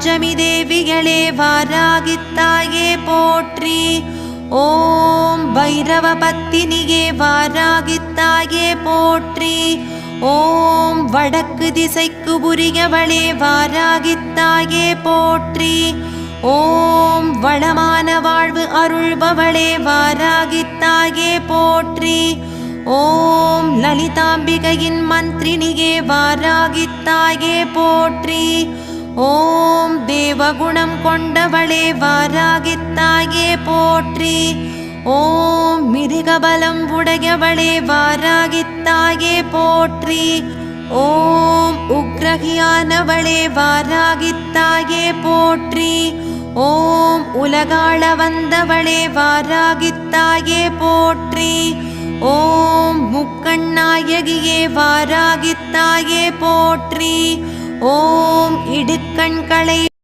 பஞ்சமி தேவிகளே வாராகித்தாயே போற்றி. ஓம் பைரவ பத்தினியே வாராகித்தாயே போற்றி. ஓம் வடக்கு திசைக்கு உரியவளே வாராகித்தாயே போற்றி. ஓம் வளமான வாழ்வு அருள்பவளே வாராகித்தாயே போற்றி. ஓம் லலிதாம்பிகையின் மந்திரினியே வாராகித்தாயே போற்றி. ஓம் தேவகுணம் கொண்டவளே வாராகித்தாயே போற்றி. ஓம் மிருகபலம் உடையவளே வாராகித்தாயே போற்றி. ஓம் உக்ரகியானவளே வாராகித்தாயே போற்றி. ஓம் உலகாள வந்தவளே வாராகித்தாயே போற்றி. ஓம் முக்கண்ணாயகியே வாராகித்தாயே போற்றி. ஓம் இடுக்கண்களை